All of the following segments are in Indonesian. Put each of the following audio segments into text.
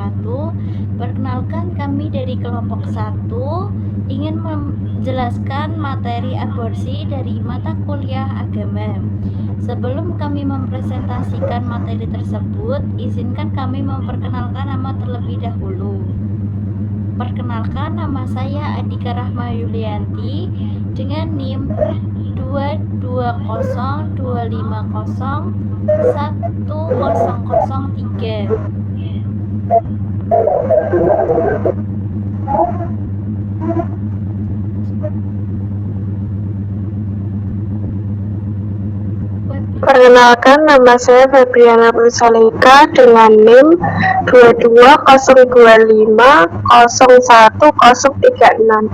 wabarakatuh. Perkenalkan, kami dari kelompok 1 ingin menjelaskan materi aborsi dari mata kuliah agama. Sebelum kami mempresentasikan materi tersebut, izinkan kami memperkenalkan nama terlebih dahulu. Perkenalkan, nama saya Adika Rahma Yulianti dengan NIM 22025010003. Perkenalkan, nama saya Febriana Pursalika dengan NIM 22025010036.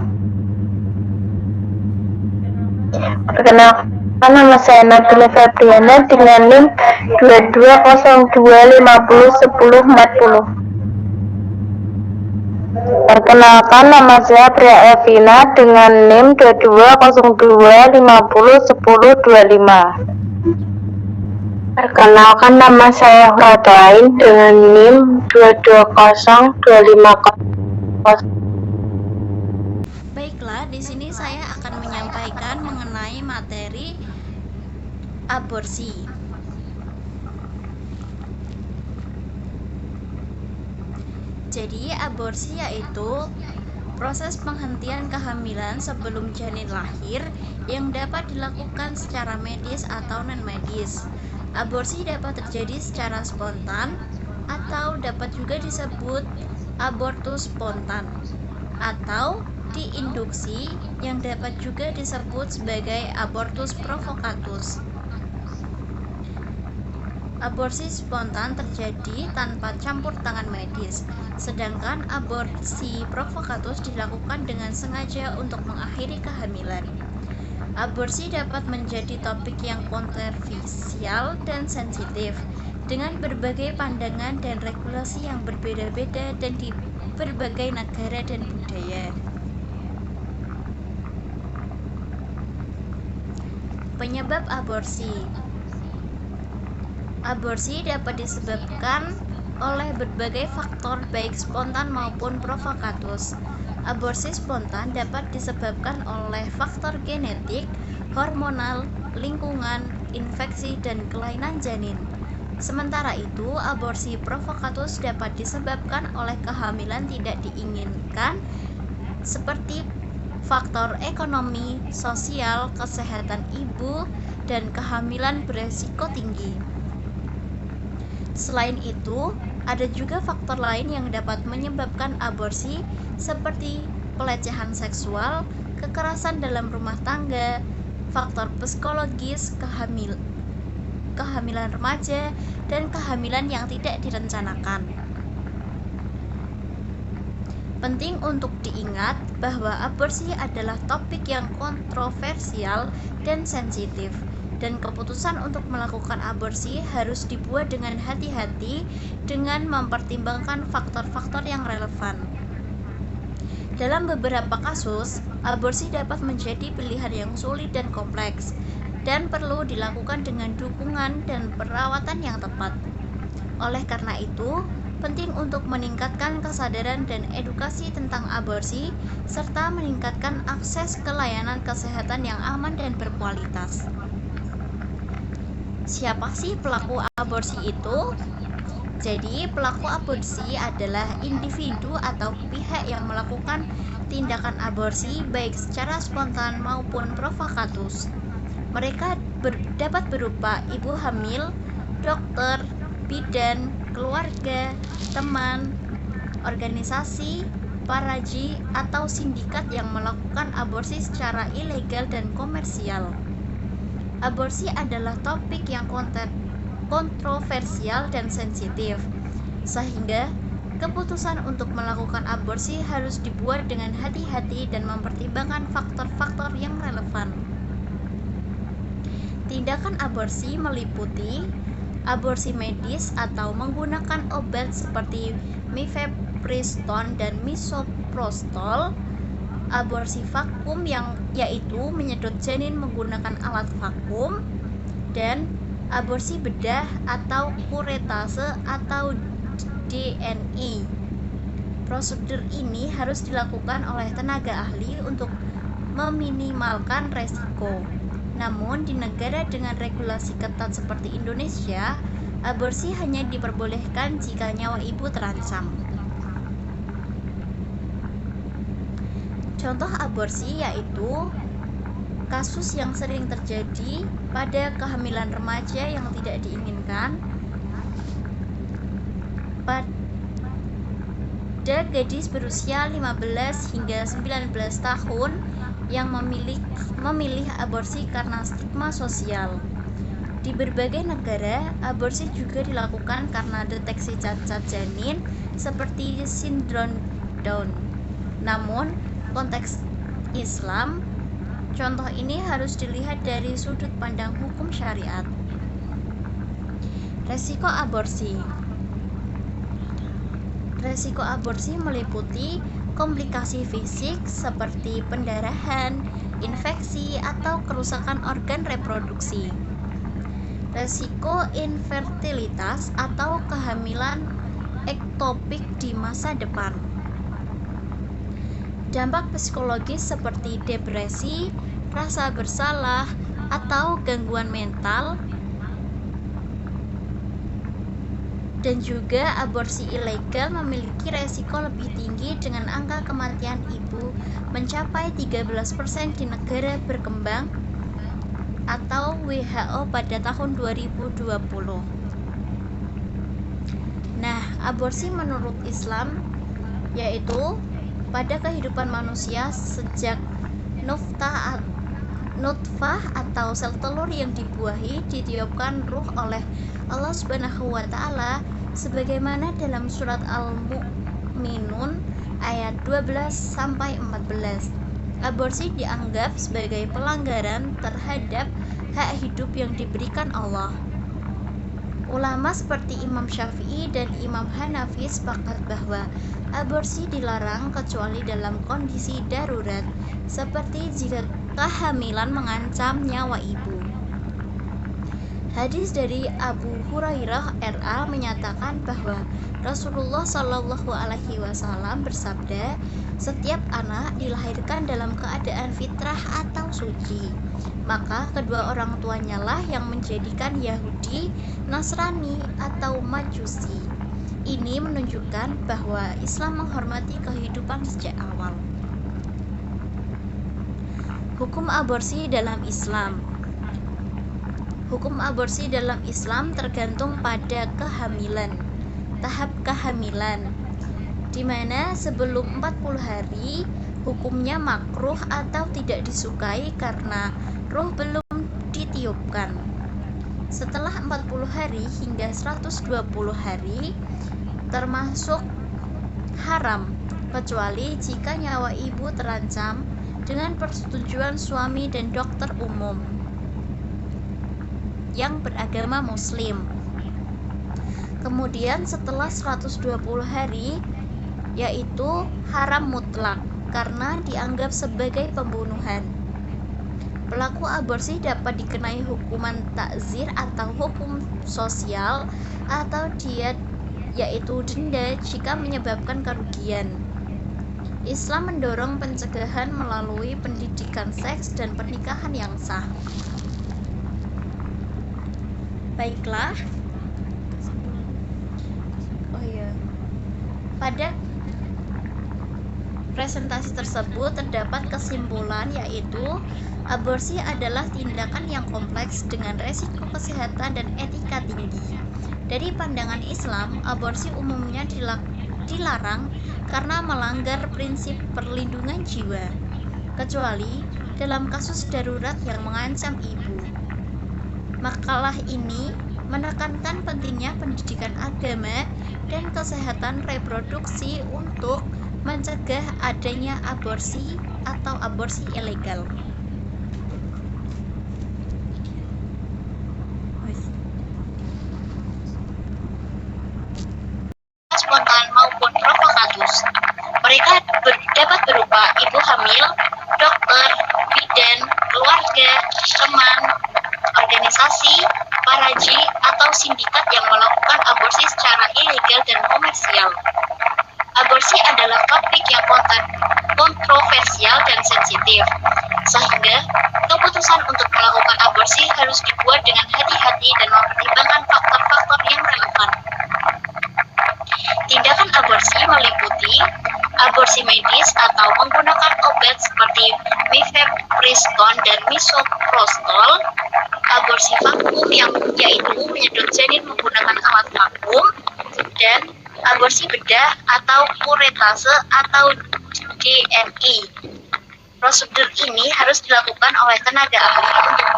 Perkenalkan, nama saya Nabila Febriana dengan NIM 2202501040. Perkenalkan, nama saya Pria Evina dengan NIM 2202501025. Perkenalkan, nama saya Huratain dengan NIM 220250. Baiklah, di sini saya akan menyampaikan mengenai materi aborsi. Jadi, aborsi yaitu proses penghentian kehamilan sebelum janin lahir yang dapat dilakukan secara medis atau non-medis. Aborsi dapat terjadi secara spontan atau dapat juga disebut abortus spontan atau diinduksi yang dapat juga disebut sebagai abortus provokatus. Aborsi spontan terjadi tanpa campur tangan medis, sedangkan aborsi provokatus dilakukan dengan sengaja untuk mengakhiri kehamilan. Aborsi dapat menjadi topik yang kontroversial dan sensitif, dengan berbagai pandangan dan regulasi yang berbeda-beda dan di berbagai negara dan budaya. Penyebab aborsi. Aborsi dapat disebabkan oleh berbagai faktor baik spontan maupun provokatus. Aborsi spontan dapat disebabkan oleh faktor genetik, hormonal, lingkungan, infeksi, dan kelainan janin. Sementara itu, aborsi provokatus dapat disebabkan oleh kehamilan tidak diinginkan seperti faktor ekonomi, sosial, kesehatan ibu, dan kehamilan beresiko tinggi. Selain itu, ada juga faktor lain yang dapat menyebabkan aborsi seperti pelecehan seksual, kekerasan dalam rumah tangga, faktor psikologis, kehamilan remaja, dan kehamilan yang tidak direncanakan. Penting untuk diingat bahwa aborsi adalah topik yang kontroversial dan sensitif, dan keputusan untuk melakukan aborsi harus dibuat dengan hati-hati dengan mempertimbangkan faktor-faktor yang relevan. Dalam beberapa kasus, aborsi dapat menjadi pilihan yang sulit dan kompleks, dan perlu dilakukan dengan dukungan dan perawatan yang tepat. Oleh karena itu, penting untuk meningkatkan kesadaran dan edukasi tentang aborsi, serta meningkatkan akses ke layanan kesehatan yang aman dan berkualitas. Siapa sih pelaku aborsi itu? Jadi, pelaku aborsi adalah individu atau pihak yang melakukan tindakan aborsi baik secara spontan maupun provokatus. Mereka dapat berupa ibu hamil, dokter, bidan, keluarga, teman, organisasi, paraji, atau sindikat yang melakukan aborsi secara ilegal dan komersial. Aborsi adalah topik yang kontroversial dan sensitif, sehingga keputusan untuk melakukan aborsi harus dibuat dengan hati-hati dan mempertimbangkan faktor-faktor yang relevan. Tindakan aborsi meliputi aborsi medis atau menggunakan obat seperti mifepristone dan misoprostol, aborsi vakum yaitu menyedot janin menggunakan alat vakum, dan aborsi bedah atau kuretase atau DNI Prosedur ini harus dilakukan oleh tenaga ahli untuk meminimalkan resiko. Namun, di negara dengan regulasi ketat seperti Indonesia, aborsi hanya diperbolehkan jika nyawa ibu terancam. Contoh aborsi yaitu kasus yang sering terjadi pada kehamilan remaja yang tidak diinginkan, pada gadis berusia 15 hingga 19 tahun yang memilih aborsi karena stigma sosial. Di berbagai negara, aborsi juga dilakukan karena deteksi cacat janin seperti sindrom Down. Namun, konteks Islam, contoh ini harus dilihat dari sudut pandang hukum syariat. Resiko aborsi. Resiko aborsi meliputi komplikasi fisik seperti pendarahan, infeksi, atau kerusakan organ reproduksi. Resiko infertilitas atau kehamilan ektopik di masa depan. Dampak psikologis seperti depresi, rasa bersalah, atau gangguan mental, dan juga aborsi ilegal memiliki resiko lebih tinggi dengan angka kematian ibu mencapai 13% di negara berkembang atau WHO pada tahun 2020. Nah, aborsi menurut Islam yaitu pada kehidupan manusia sejak nutfah atau sel telur yang dibuahi ditiupkan ruh oleh Allah Subhanahu wa taala sebagaimana dalam surat Al-Mu'minun ayat 12 sampai 14. Aborsi dianggap sebagai pelanggaran terhadap hak hidup yang diberikan Allah. Ulama seperti Imam Syafi'i dan Imam Hanafi sepakat bahwa aborsi dilarang kecuali dalam kondisi darurat, seperti jika kehamilan mengancam nyawa ibu. Hadis dari Abu Hurairah RA menyatakan bahwa Rasulullah Shallallahu Alaihi Wasallam bersabda, setiap anak dilahirkan dalam keadaan fitrah atau suci, maka kedua orang tuanya lah yang menjadikan Yahudi, Nasrani, atau Majusi. Ini menunjukkan bahwa Islam menghormati kehidupan sejak awal. Hukum aborsi dalam Islam. Hukum aborsi dalam Islam tergantung pada kehamilan, tahap kehamilan, di mana sebelum 40 hari hukumnya makruh atau tidak disukai karena ruh belum ditiupkan. Setelah 40 hari hingga 120 hari termasuk haram, kecuali jika nyawa ibu terancam dengan persetujuan suami dan dokter umum yang beragama muslim. Kemudian setelah 120 hari yaitu haram mutlak karena dianggap sebagai pembunuhan. Pelaku aborsi dapat dikenai hukuman takzir atau hukum sosial atau diat yaitu denda jika menyebabkan kerugian. Islam mendorong pencegahan melalui pendidikan seks dan pernikahan yang sah. Baiklah. Pada presentasi tersebut terdapat kesimpulan yaitu aborsi adalah tindakan yang kompleks dengan resiko kesehatan dan etika tinggi. Dari pandangan Islam, aborsi umumnya dilarang karena melanggar prinsip perlindungan jiwa, kecuali dalam kasus darurat yang mengancam ibu. Makalah ini menekankan pentingnya pendidikan agama dan kesehatan reproduksi untuk mencegah adanya aborsi atau aborsi ilegal. Spontan maupun provokatus. Mereka dapat berupa ibu hamil, dokter, bidan, keluarga, teman, organisasi, paraji, atau sindikat yang melakukan aborsi secara ilegal dan komersial. aborsi adalah topik yang kontroversial dan sensitif, sehingga keputusan untuk melakukan aborsi harus dibuat dengan hati-hati dan mempertimbangkan faktor-faktor yang relevan. Tindakan aborsi meliputi aborsi medis atau menggunakan obat seperti mifepristone dan misoprostol, aborsi vakum yaitu menyedot janin menggunakan alat vakum, dan aborsi bedah atau kuretase atau DNI. Prosedur ini harus dilakukan oleh tenaga ahli untuk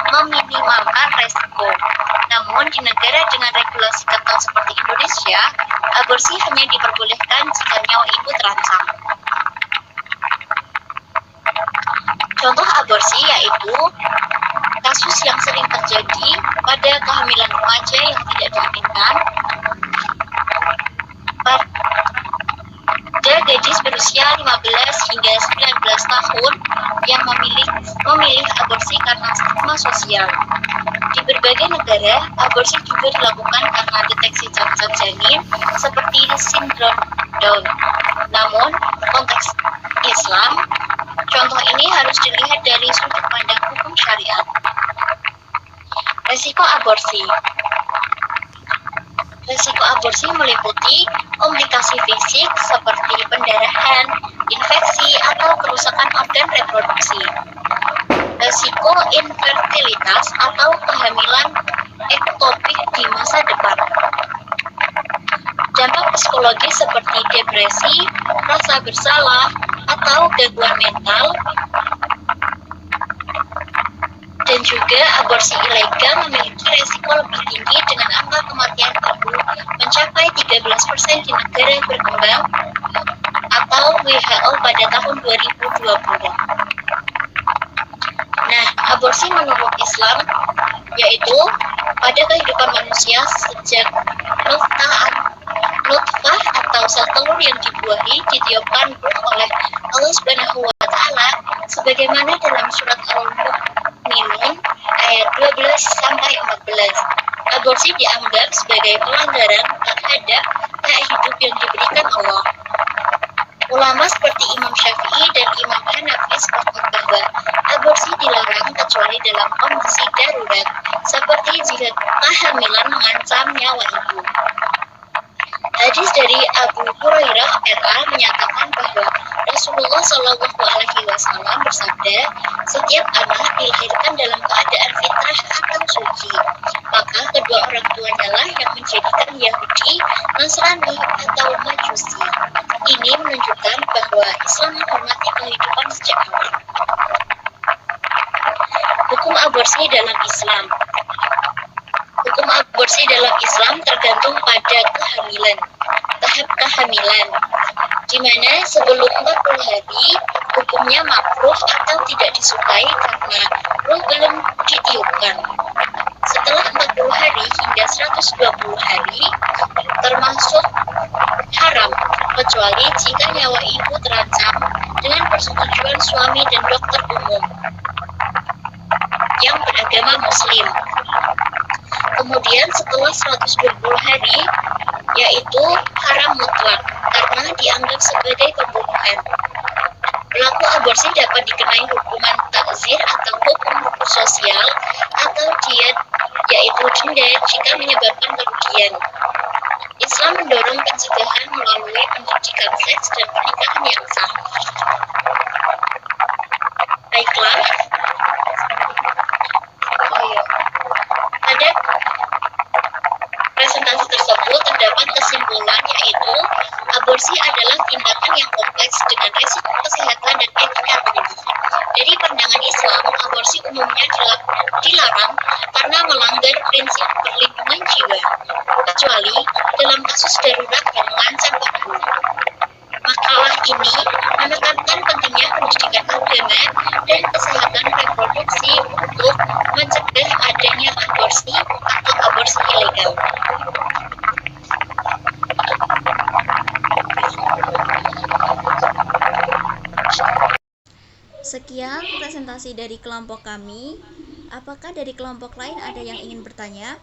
meminimalkan resiko. Namun di negara dengan regulasi ketat seperti Indonesia, aborsi hanya diperbolehkan jika nyawa ibu terancam. Contoh aborsi yaitu kasus yang sering terjadi pada kehamilan remaja yang tidak diinginkan, pada gadis berusia 15 hingga 19 tahun yang memilih aborsi karena stigma sosial. Di berbagai negara, aborsi juga dilakukan karena deteksi cacat janin seperti sindrom Down. Namun, konteks Islam, contoh ini harus dilihat dari sudut pandang hukum syariat. Resiko aborsi. Risiko aborsi meliputi komplikasi fisik seperti pendarahan, infeksi, atau kerusakan organ reproduksi. Risiko infertilitas atau kehamilan ektopik di masa depan. Dampak psikologis seperti depresi, rasa bersalah, atau gangguan mental, dan juga aborsi ilegal memiliki resiko lebih tinggi dengan angka kematian ibu mencapai 13% di negara berkembang atau WHO pada tahun 2020. Nah, aborsi menurut Islam yaitu pada kehidupan manusia sejak nutfah atau sel telur yang dibuahi ditiupkan ruh oleh Allah Subhanahu wa taala sebagaimana dalam surat Al-Mu'minun ayat 12 sampai 14. Aborsi dianggap sebagai pelanggaran terhadap hak hidup yang diberikan Allah. Ulama seperti Imam Syafi'i dan Imam Hanafi sepakat bahwa aborsi dilarang kecuali dalam kondisi darurat seperti jika kehamilan mengancam nyawa ibu. Hadis dari Abu Hurairah RA menyatakan bahwa Rasulullah Shallallahu Alaihi Wasallam bersabda, setiap anak dilahirkan dalam keadaan fitrah atau suci, maka kedua orang tuanya lah yang menjadikan Yahudi, Nasrani atau Majusi. Ini menunjukkan bahwa Islam menghormati kehidupan sejak awal. Hukum aborsi dalam Islam. Hukum aborsi dalam Islam tergantung pada kehamilan, tahap kehamilan, di mana sebelum 40 hari hukumnya makruh atau tidak disukai karena ruh belum ditiupkan. Setelah 40 hari hingga 120 hari termasuk haram, kecuali jika nyawa ibu terancam dengan persetujuan suami dan dokter umum yang beragama Muslim. Kemudian setelah 120 hari, yaitu haram mutlak karena dianggap sebagai pembunuhan. Pelaku aborsi dapat dikenai hukuman takzir atau hukum sosial atau diat, yaitu denda jika menyebabkan kerugian. Islam mendorong pencegahan melalui pendidikan seks dan pernikahan yang sah. Baiklah. Pada presentasi tersebut terdapat kesimpulan yaitu aborsi adalah tindakan yang kompleks dengan risiko kesehatan dan etika tinggi. Dari pandangan Islam, aborsi umumnya dilarang karena melanggar prinsip perlindungan jiwa, kecuali dalam kasus darurat yang mengancam ibu. Makalah ini menekankan pentingnya pendidikan agama dan kesehatan reproduksi untuk mencegah adanya aborsi atau aborsi ilegal. Sekian presentasi dari kelompok kami. Apakah dari kelompok lain ada yang ingin bertanya?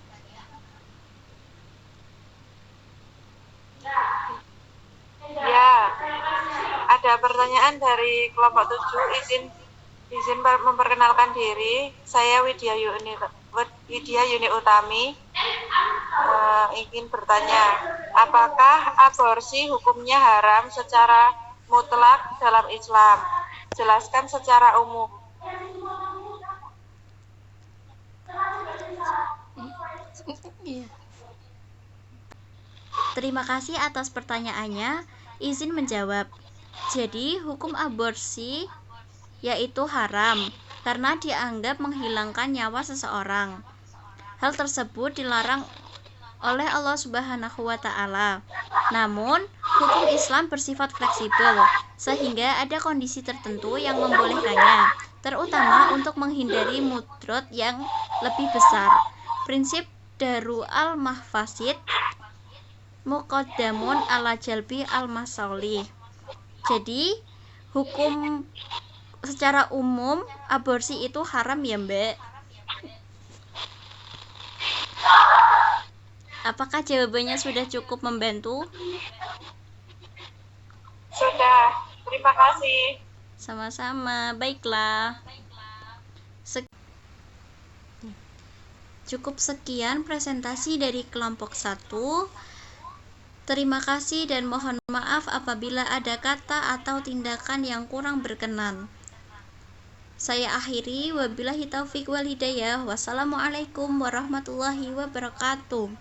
Ya. Ada pertanyaan dari kelompok 7, izin memperkenalkan diri. Saya Widya Yuni Utami. Ingin bertanya, apakah aborsi hukumnya haram secara mutlak dalam Islam? Jelaskan secara umum. Terima kasih atas pertanyaannya. Izin menjawab. Jadi, hukum aborsi yaitu haram karena dianggap menghilangkan nyawa seseorang. Hal tersebut dilarang oleh Allah Subhanahu wa taala. Namun, hukum Islam bersifat fleksibel sehingga ada kondisi tertentu yang membolehkannya, terutama untuk menghindari mudarat yang lebih besar. Prinsip Darul Mafasid muqaddamun ala jalbi al-masalih. Jadi, hukum secara umum aborsi itu haram ya, Mbak? Apakah jawabannya sudah cukup membantu? Sudah, terima kasih. Sama-sama, baiklah. Cukup sekian presentasi dari kelompok 1. Terima kasih dan mohon maaf apabila ada kata atau tindakan yang kurang berkenan. Saya akhiri, wabillahi taufik wal hidayah. Wassalamualaikum warahmatullahi wabarakatuh.